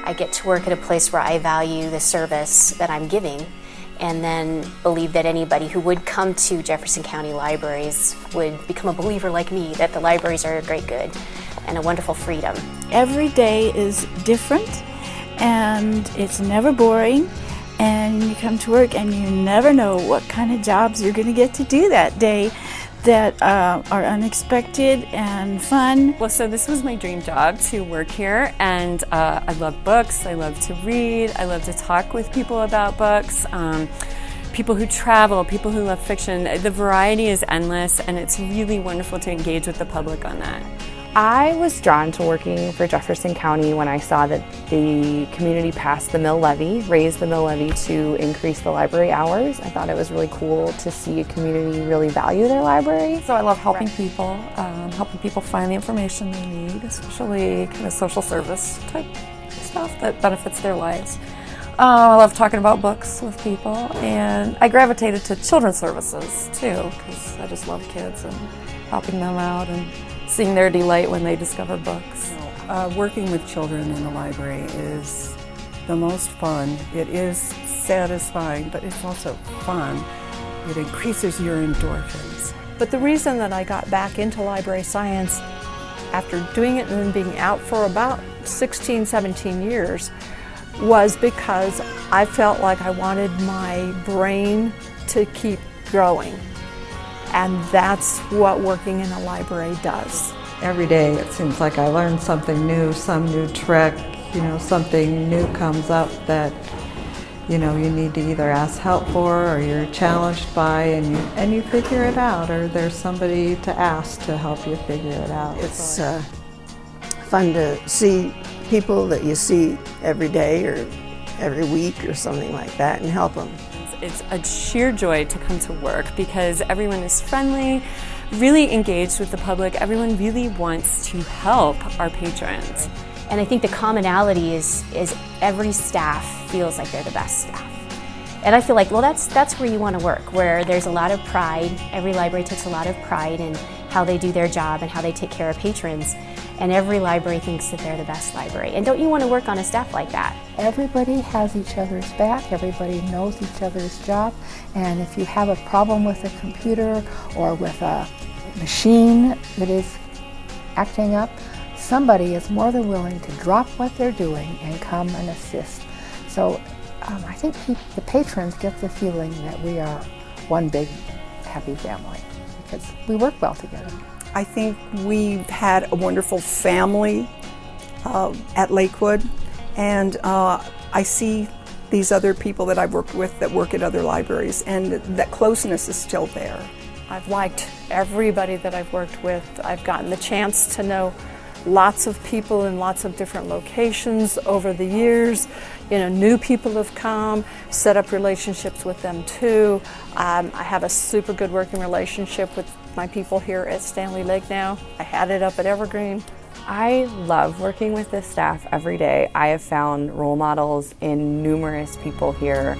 I get to work at a place where I value the service that I'm giving, and then believe that anybody who would come to Jefferson County Libraries would become a believer like me, that the libraries are a great good and a wonderful freedom. Every day is different, and it's never boring, and you come to work and you never know what kind of jobs you're going to get to do that day that are unexpected and fun. Well, so this was my dream job, to work here, and I love books, I love to read, I love to talk with people about books, people who travel, people who love fiction. The variety is endless, and it's really wonderful to engage with the public on that. I was drawn to working for Jefferson County when I saw that the community passed the mill levy, raised the mill levy to increase the library hours. I thought it was really cool to see a community really value their library. So I love helping people find the information they need, especially kind of social service type stuff that benefits their lives. I love talking about books with people, and I gravitated to children's services too, because I just love kids and helping them out and seeing their delight when they discover books. Working with children in the library is the most fun. It is satisfying, but it's also fun. It increases your endorphins. But the reason that I got back into library science after doing it and then being out for about 16, 17 years was because I felt like I wanted my brain to keep growing. And that's what working in a library does. Every day it seems like I learn something new, some new trick, something new comes up that, you need to either ask help for or you're challenged by, and you figure it out, or there's somebody to ask to help you figure it out. It's fun to see people that you see every day or every week or something like that and help them. It's a sheer joy to come to work because everyone is friendly, really engaged with the public. Everyone really wants to help our patrons. And I think the commonality is every staff feels like they're the best staff. And I feel like, well, that's where you want to work, where there's a lot of pride. Every library takes a lot of pride in how they do their job and how they take care of patrons. And every library thinks that they're the best library. And don't you want to work on a staff like that? Everybody has each other's back, everybody knows each other's job, and if you have a problem with a computer or with a machine that is acting up, somebody is more than willing to drop what they're doing and come and assist. So I think the patrons get the feeling that we are one big happy family because we work well together. I think we've had a wonderful family at Lakewood, and I see these other people that I've worked with that work at other libraries, and that closeness is still there. I've liked everybody that I've worked with. I've gotten the chance to know lots of people in lots of different locations over the years. New people have come, set up relationships with them too. I have a super good working relationship with my people here at Stanley Lake now. I had it up at Evergreen. I love working with this staff every day. I have found role models in numerous people here.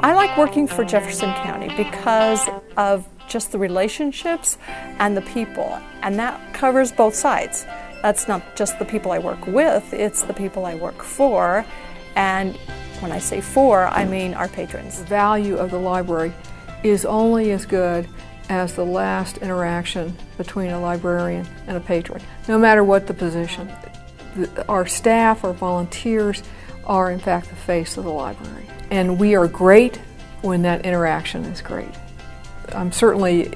I like working for Jefferson County because of just the relationships and the people, and that covers both sides. That's not just the people I work with, it's the people I work for, and when I say for, I mean our patrons. The value of the library is only as good as the last interaction between a librarian and a patron, no matter what the position. Our staff, our volunteers, are in fact the face of the library. And we are great when that interaction is great. I'm certainly,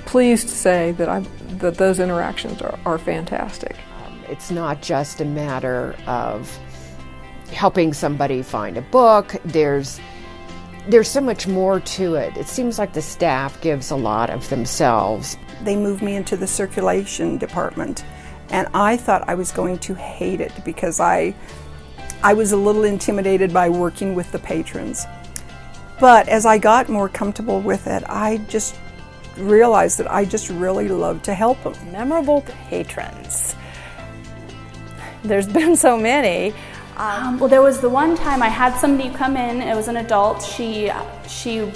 pleased to say that those interactions are fantastic. It's not just a matter of helping somebody find a book. There's so much more to it. It seems like the staff gives a lot of themselves. They moved me into the circulation department, and I thought I was going to hate it because I was a little intimidated by working with the patrons. But as I got more comfortable with it, I just realized that I just really love to help them. Memorable patrons. There's been so many. Well, there was the one time I had somebody come in. It was an adult. She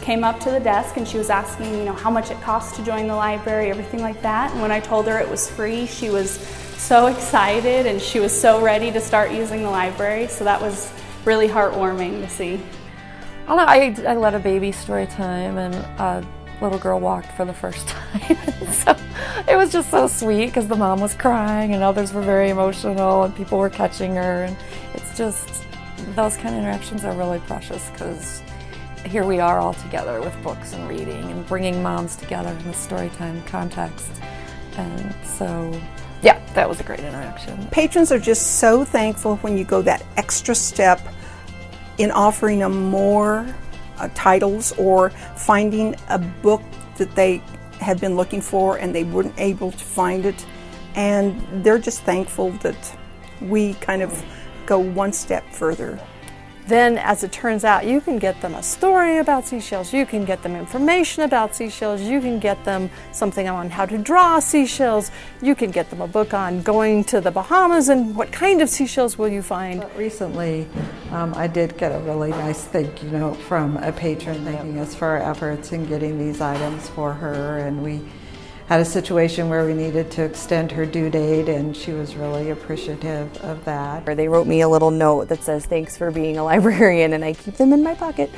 came up to the desk and she was asking, you know, how much it costs to join the library, everything like that. And when I told her it was free, she was so excited and she was so ready to start using the library. So that was really heartwarming to see. I led a baby story time, and a little girl walked for the first time. So it was just so sweet because the mom was crying and others were very emotional and people were catching her. And it's just, those kind of interactions are really precious because here we are all together with books and reading and bringing moms together in a story time context. And so, yeah, that was a great interaction. Patrons are just so thankful when you go that extra step in offering them more titles or finding a book that they have been looking for and they weren't able to find it. And they're just thankful that we kind of go one step further. Then, as it turns out, you can get them a story about seashells, you can get them information about seashells, you can get them something on how to draw seashells, you can get them a book on going to the Bahamas and what kind of seashells will you find. But recently, I did get a really nice thank you note from a patron thanking us for our efforts in getting these items for her, and we had a situation where we needed to extend her due date, and she was really appreciative of that. They wrote me a little note that says, thanks for being a librarian, and I keep them in my pocket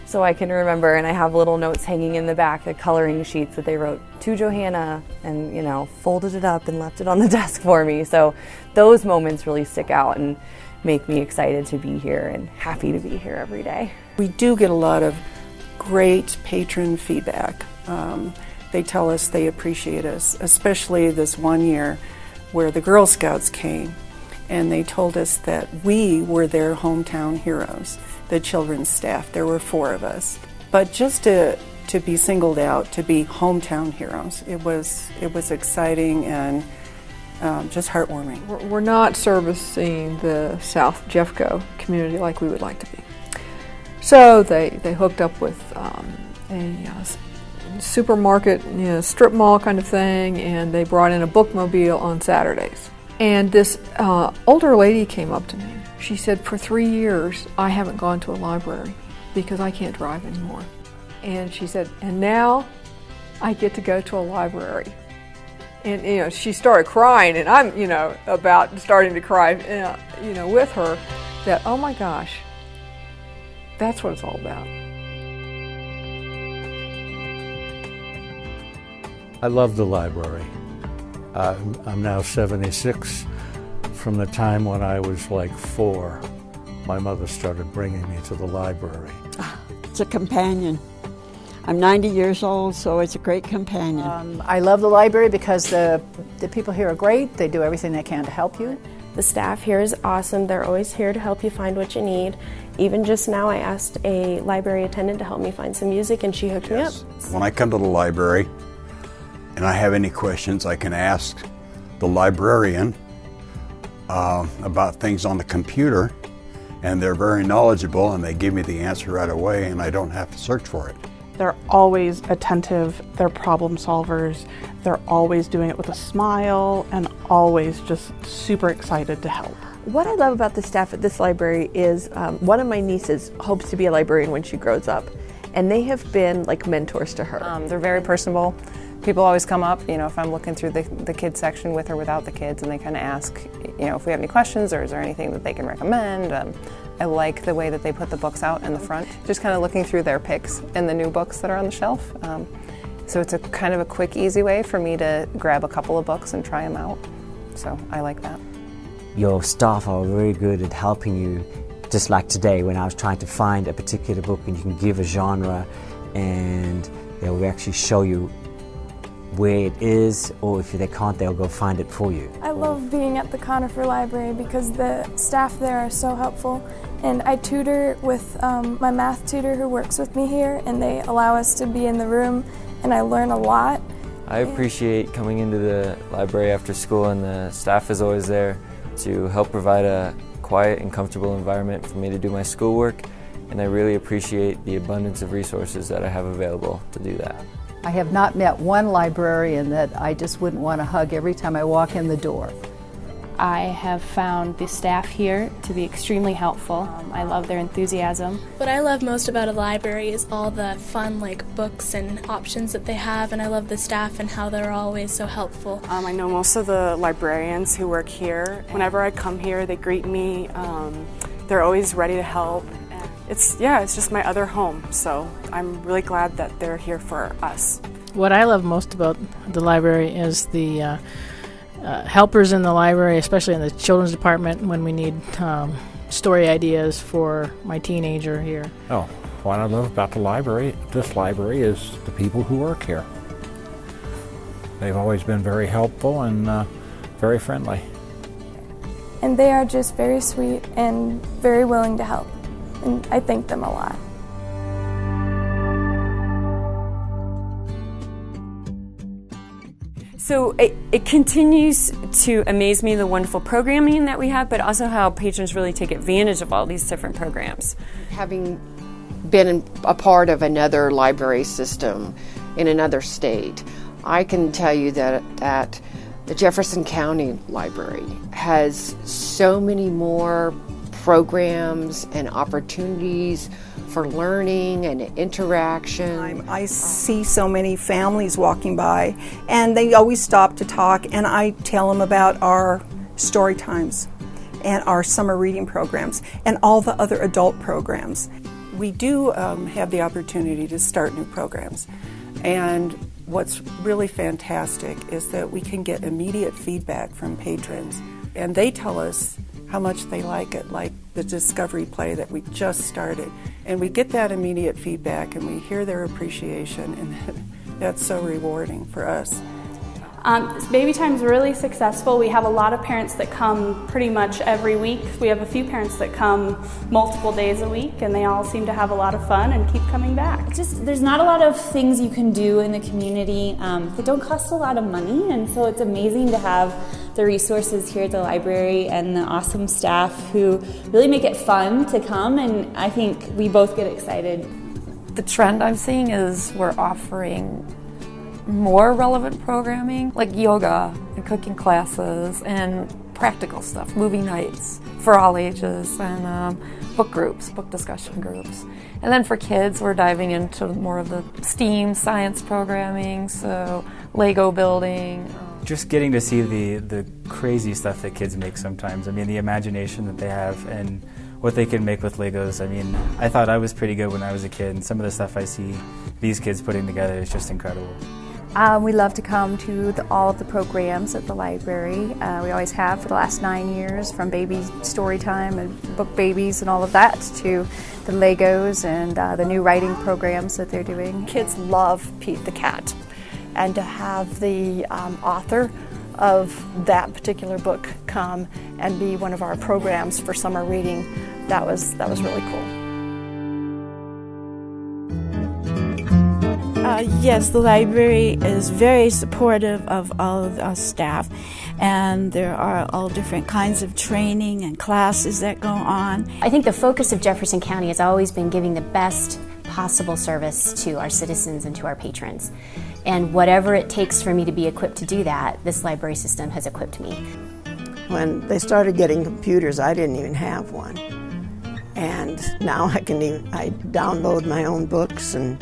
so I can remember, and I have little notes hanging in the back, the coloring sheets that they wrote to Johanna and, you know, folded it up and left it on the desk for me. So those moments really stick out and make me excited to be here and happy to be here every day. We do get a lot of great patron feedback. They tell us they appreciate us, especially this one year where the Girl Scouts came and they told us that we were their hometown heroes, the children's staff. There were 4 of us. But just to be singled out, to be hometown heroes, it was exciting and just heartwarming. We're not servicing the South Jeffco community like we would like to be. So they hooked up with a supermarket, you know, strip mall kind of thing, and they brought in a bookmobile on Saturdays. And this older lady came up to me. She said, for 3 years, I haven't gone to a library because I can't drive anymore. And she said, and now I get to go to a library. And, you know, she started crying, and I'm, you know, about starting to cry, you know, with her, that, oh my gosh, that's what it's all about. I love the library. I'm now 76. From the time when I was like 4, my mother started bringing me to the library. It's a companion. I'm 90 years old, so it's a great companion. I love the library because the people here are great. They do everything they can to help you. The staff here is awesome. They're always here to help you find what you need. Even just now, I asked a library attendant to help me find some music, and she hooked me up. When I come to the library and I have any questions, I can ask the librarian about things on the computer, and they're very knowledgeable and they give me the answer right away, and I don't have to search for it. They're always attentive, they're problem solvers, they're always doing it with a smile, and always just super excited to help. What I love about the staff at this library is one of my nieces hopes to be a librarian when she grows up, and they have been like mentors to her. They're very personable. People always come up, you know, if I'm looking through the kids section with or without the kids, and they kind of ask, you know, if we have any questions or is there anything that they can recommend. I like the way that they put the books out in the front, just kind of looking through their picks and the new books that are on the shelf. So it's a kind of a quick, easy way for me to grab a couple of books and try them out. So I like that. Your staff are very good at helping you, just like today when I was trying to find a particular book, and you can give a genre and they will actually show you where it is, or if they can't, they'll go find it for you. I love being at the Conifer Library because the staff there are so helpful, and I tutor with my math tutor who works with me here, and they allow us to be in the room, and I learn a lot. I appreciate coming into the library after school, and the staff is always there to help provide a quiet and comfortable environment for me to do my schoolwork, and I really appreciate the abundance of resources that I have available to do that. I have not met one librarian that I just wouldn't want to hug every time I walk in the door. I have found the staff here to be extremely helpful. I love their enthusiasm. What I love most about a library is all the fun books and options that they have, and I love the staff and how they're always so helpful. I know most of the librarians who work here. Whenever I come here, they greet me. They're always ready to help. It's just my other home, so I'm really glad that they're here for us. What I love most about the library is the helpers in the library, especially in the children's department when we need story ideas for my teenager here. Oh, what I love about this library, is the people who work here. They've always been very helpful and very friendly. And they are just very sweet and very willing to help. And I thank them a lot. So it continues to amaze me, the wonderful programming that we have, but also how patrons really take advantage of all these different programs. Having been a part of another library system in another state, I can tell you that the Jefferson County Library has so many more programs and opportunities for learning and interaction. I see so many families walking by, and they always stop to talk, and I tell them about our story times and our summer reading programs and all the other adult programs. We do have the opportunity to start new programs, and what's really fantastic is that we can get immediate feedback from patrons, and they tell us how much they like it, like the Discovery play that we just started. And we get that immediate feedback and we hear their appreciation, and that's so rewarding for us. Baby Time's really successful. We have a lot of parents that come pretty much every week. We have a few parents that come multiple days a week, and they all seem to have a lot of fun and keep coming back. There's not a lot of things you can do in the community that don't cost a lot of money, and so it's amazing to have the resources here at the library and the awesome staff who really make it fun to come, and I think we both get excited. The trend I'm seeing is we're offering more relevant programming like yoga and cooking classes and practical stuff, movie nights for all ages, and book groups, book discussion groups. And then for kids, we're diving into more of the STEAM science programming, so Lego building. Just getting to see the crazy stuff that kids make sometimes. I mean, the imagination that they have and what they can make with Legos. I mean, I thought I was pretty good when I was a kid, and some of the stuff I see these kids putting together is just incredible. We love to come to all of the programs at the library. We always have for the last 9 years, from baby story time and book babies and all of that to the Legos and the new writing programs that they're doing. Kids love Pete the Cat, and to have the author of that particular book come and be one of our programs for summer reading, that was really cool. Yes, the library is very supportive of all of our staff, and there are all different kinds of training and classes that go on. I think the focus of Jefferson County has always been giving the best possible service to our citizens and to our patrons. And whatever it takes for me to be equipped to do that, this library system has equipped me. When they started getting computers, I didn't even have one. And now I download my own books and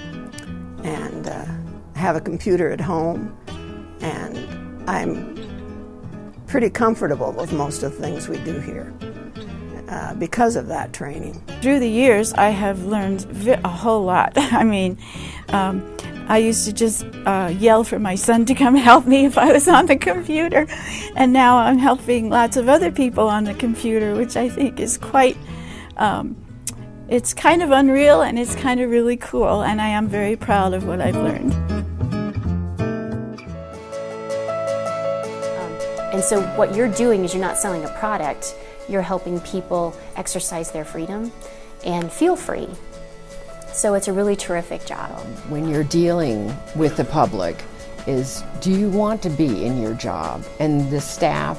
have a computer at home, and I'm pretty comfortable with most of the things we do here because of that training. Through the years, I have learned a whole lot. I mean, I used to just yell for my son to come help me if I was on the computer, and now I'm helping lots of other people on the computer, which I think is quite it's kind of unreal, and it's kind of really cool, and I am very proud of what I've learned. And so what you're doing is you're not selling a product, you're helping people exercise their freedom and feel free. So it's a really terrific job. When you're dealing with the public, do you want to be in your job? And the staff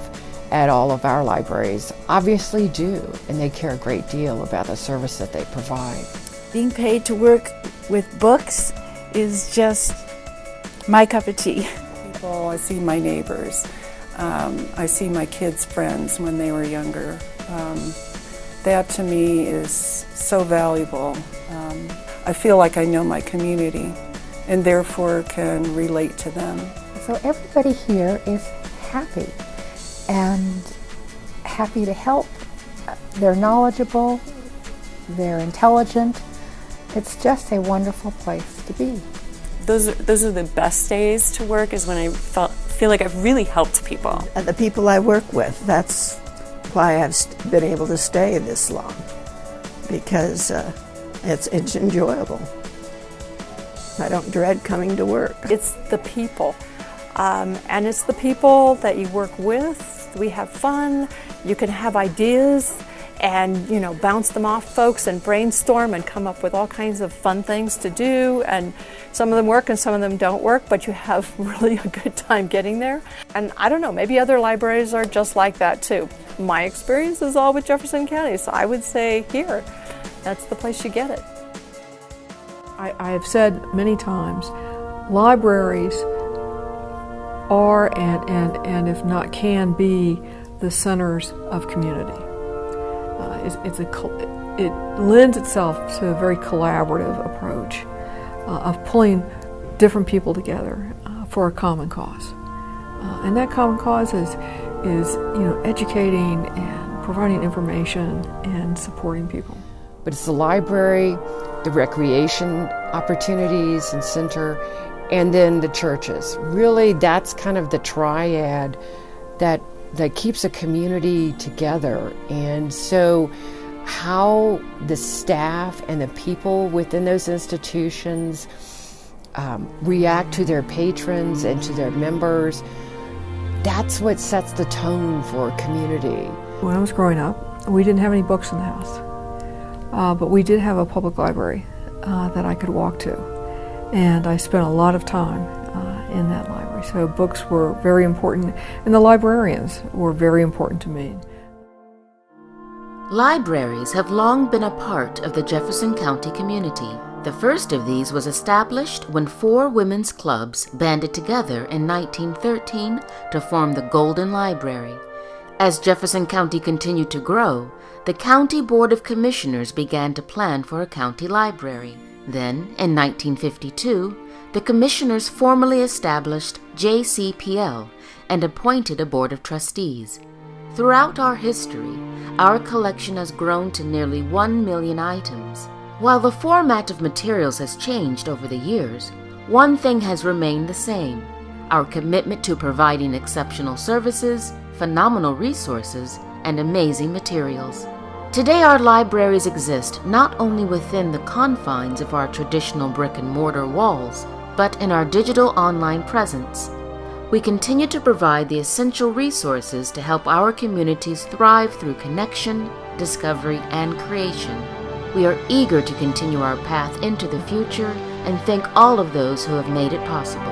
at all of our libraries obviously do, and they care a great deal about the service that they provide. Being paid to work with books is just my cup of tea. I see my neighbors. I see my kids' friends when they were younger. That to me is so valuable. I feel like I know my community and therefore can relate to them. So everybody here is happy and happy to help. They're knowledgeable, they're intelligent. It's just a wonderful place to be. Those are the best days to work, is when I feel like I've really helped people. And the people I work with, that's why I've been able to stay this long, because it's enjoyable. I don't dread coming to work. It's the people, and it's the people that you work with. We have fun, you can have ideas, and bounce them off folks and brainstorm and come up with all kinds of fun things to do, and some of them work and some of them don't work, but you have really a good time getting there. And I don't know, maybe other libraries are just like that too. My experience is all with Jefferson County, so I would say here, that's the place you get it. I have said many times, libraries are and if not can be the centers of community. It lends itself to a very collaborative approach of pulling different people together for a common cause, and that common cause is educating and providing information and supporting people. But it's the library, the recreation opportunities and center, and then the churches. Really, that's kind of the triad that keeps a community together. And so how the staff and the people within those institutions react to their patrons and to their members, that's what sets the tone for a community. When I was growing up, we didn't have any books in the house, but we did have a public library that I could walk to, and I spent a lot of time in that library. So books were very important, and the librarians were very important to me. Libraries have long been a part of the Jefferson County community. The first of these was established when 4 women's clubs banded together in 1913 to form the Golden Library. As Jefferson County continued to grow, the County Board of Commissioners began to plan for a county library. Then, in 1952, the commissioners formally established JCPL and appointed a board of trustees. Throughout our history, our collection has grown to nearly 1 million items. While the format of materials has changed over the years, one thing has remained the same: our commitment to providing exceptional services, phenomenal resources, and amazing materials. Today, our libraries exist not only within the confines of our traditional brick-and-mortar walls, but in our digital online presence. We continue to provide the essential resources to help our communities thrive through connection, discovery, and creation. We are eager to continue our path into the future and thank all of those who have made it possible.